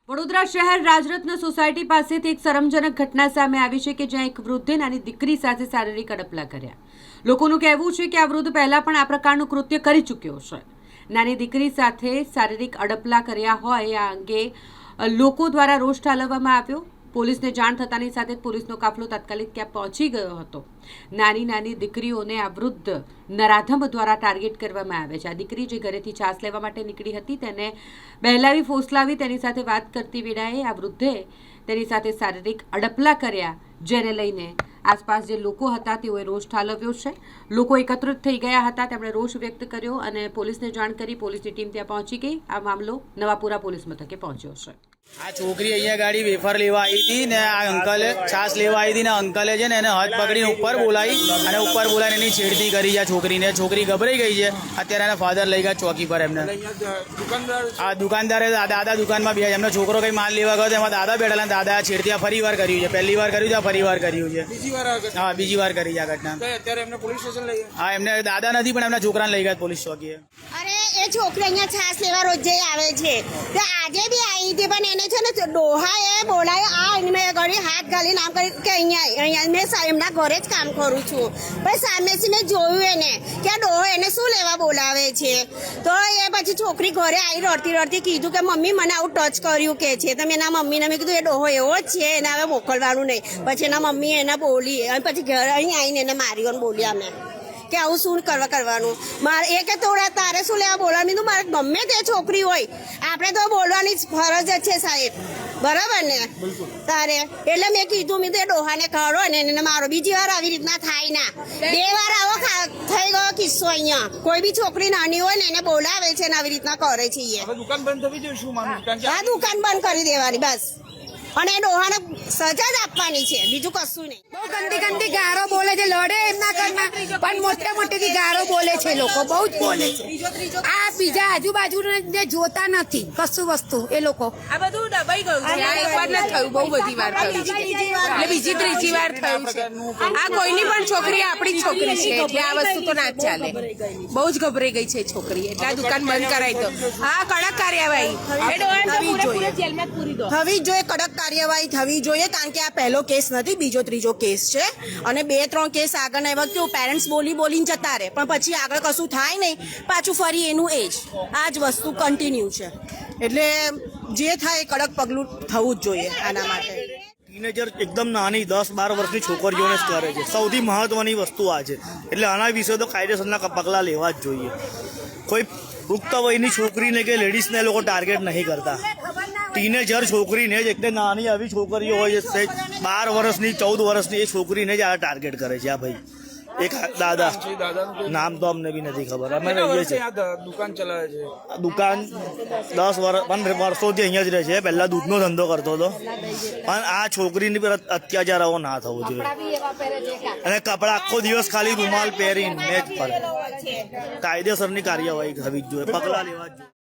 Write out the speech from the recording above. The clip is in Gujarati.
વડોદરા શહેર રાજરત્ન સોસાયટી પાસેથી એક શરમજનક ઘટના સામે આવી છે કે જ્યાં એક વૃદ્ધે નાની દીકરી સાથે શારીરિક અડપલા કર્યા। લોકોનું કહેવું છે કે આ વૃદ્ધ પહેલા પણ આ પ્રકારનું કૃત્ય કરી ચૂક્યો છે। નાની દીકરી સાથે શારીરિક અડપલા કર્યા હોય આ અંગે લોકો દ્વારા રોષ ઠાલવવામાં આવ્યો। પોલીસને જાણ થતાની સાથે પોલીસનો કાફલો તાત્કાલિક ત્યાં પહોંચી ગયો હતો। નાની દીકરીઓને આ વૃદ્ધ નરાધમ દ્વારા ટાર્ગેટ કરવામાં આવે છે। આ દીકરી જે ઘરેથી છાસ લેવા માટે નીકળી હતી તેને બહેલાવી ફોસલાવી તેની સાથે વાત કરતી વેળાએ આ વૃદ્ધે તેની સાથે શારીરિક અડપલા કર્યા, જેને લઈને આસપાસ જે લોકો હતા તેઓએ રોષ ઠાલવ્યો છે। લોકો એકત્રિત થઈ ગયા હતા, તેમણે રોષ વ્યક્ત કર્યો અને પોલીસને જાણ કરી પોલીસની ટીમ ત્યાં પહોંચી ગઈ। આ મામલો નવાપુરા પોલીસ મથકે પહોંચ્યો છે। આ છોકરી અહીંયા ગાડી વેફર લેવા આવી હતી ને આ અંકલે છાસ લેવા આવી હતી ને અંકલે છે ને એને હાથ પકડીને ઉપર બોલાવી અને ઉપર બોલાવીને એની છેડતી કરી છે છોકરીને। છોકરી ગભરાઈ ગઈ છે। અત્યારે એના ફાધર લઈ ગયા ચોકી પર એમને। આ દુકાનદારે દાદા દુકાનમાં બે એમનો છોકરો કઈ માલ લેવા ગયો એમાં દાદા બેઠેલા, દાદા છેડતી ફરી વાર કર્યું છે। પહેલી વાર કર્યું છે, ફરી વાર કર્યું છે। હા, બીજી વાર કરી છે આ ઘટના। હા, એમને દાદા નથી પણ એમના છોકરાને લઈ ગયા પોલીસ ચોકીએ। અરે એ છોકરી અહીંયા છાસ લેવા રોજે આવે છે તો આજે બી આવી હતી, પણ એને છે ને ડોહાએ બોલાય આ મેં ઘડી હાથ ગાલી નામ કરી કે અહીંયા મેં એમના ઘરે જ કામ કરું છું, પણ સામેથી મેં જોયું એને કે આ ડોહો એને શું લેવા બોલાવે છે। તો એ પછી છોકરી ઘરે આવી રડતી કીધું કે મમ્મી મને આવું ટચ કર્યું કે છે। તો મેં એના મમ્મીને મેં કીધું એ ડોહો એવો જ છે, એને હવે મોકલવાનું નહીં। પછી એના મમ્મી એને બોલી અને પછી ઘરે અહીં આવીને એને માર્યો ને બોલ્યા અમે કે આવું શું કરવાનું મારે એ કે તોડા તારે શું લેવા બોલવાનું? મારે ગમે તે છોકરી હોય આપણે તો બોલવાની ફરજ જ છે સાહેબ, બરાબર ને? તારે એટલે મેં કીધું મેં તો ડોહાને કાઢો ને એને મારો, બીજી વાર આવી રીતના થાય ના। 2 વાર આવો થઈ ગયો કિસ્સો અહીંયા। કોઈ બી છોકરી નાની હોય ને એને બોલાવે છે ને આવી રીતના કરે છે। દુકાન બંધ થવી જોઈએ શું માનું? આ દુકાન બંધ કરી દેવાની બસ, અને એ ડોહાને સજા જ આપવાની છે, બીજું કશું નહીં। બહુ ગંદી ગારો બોલે છે, લડે એમના ઘરમાં પણ મોટેથી ગારો બોલે છે લોકો, બહુ જ બોલે છે। આ બીજા આજુબાજુ ને જોતા નથી કશું વસ્તુ એ લોકો। આ બધું દબાઈ ગયું છે, આ એકવાર ન થયું, બહુ બધી વાર થયું છે, એટલે બીજી ત્રીજી વાર થયું છે। આ કોઈની પણ છોકરી આપણી છોકરી છે એટલે આ વસ્તુ તો ના જ ચાલે। બહુ જ ગભરાઈ ગઈ છે છોકરી, એટલે આ દુકાન બંધ કરાવી દો। હા, કડક કાર્યવાહી જેલમાં પૂરી દો, થવી જ જોઈએ, કડક કાર્યવાહી થવી જોઈએ, કારણ કે આ પહેલો કેસ નથી, બીજો ત્રીજો કેસ છે અને 2-3 કેસ આગળ એવા કેવું પેરેન્ટ્સ બોલીને જતા રહે પણ પછી આગળ કશું થાય નહીં, પાછું ફરી એનું એ જ આ જ વસ્તુ કન્ટિન્યુ છે। એટલે જે થાય કડક પગલું થવું જ જોઈએ આના માટે। ટીનેજર એકદમ નાની 10-12 વર્ષની છોકરીઓને જ કરે છે, સૌથી મહત્વની વસ્તુ આ છે। એટલે આના વિશે તો કાયદેસરના પગલાં લેવા જ જોઈએ। કોઈ પુખ્ત વયની છોકરીને કે લેડીઝને એ લોકો ટાર્ગેટ નહીં કરતા। ટીનેજર છોકરીને જ એકદમ નાની આવી છોકરીઓ હોય છે 12 વર્ષની 14 વર્ષની, એ છોકરીને જ આ ટાર્ગેટ કરે છે। આ ભાઈ એક દાદા, નામ તો અમને બી નથી ખબર, અમે રહીએ છીએ દુકાન ચલાવે છે। દુકાન 10 વર્ષોથી અહીંયા જ રહે છે। પહેલા દૂધનો ધંધો કરતો હતો, પણ આ છોકરીની પર અત્યાચાર આવો ના થવો જોઈએ। અને કપડા આખો દિવસ ખાલી રૂમાલ પહેરીને જ ફરે। કાયદેસરની કાર્યવાહી થવી જ જોઈએ, પગલાં લેવા જ જોઈએ।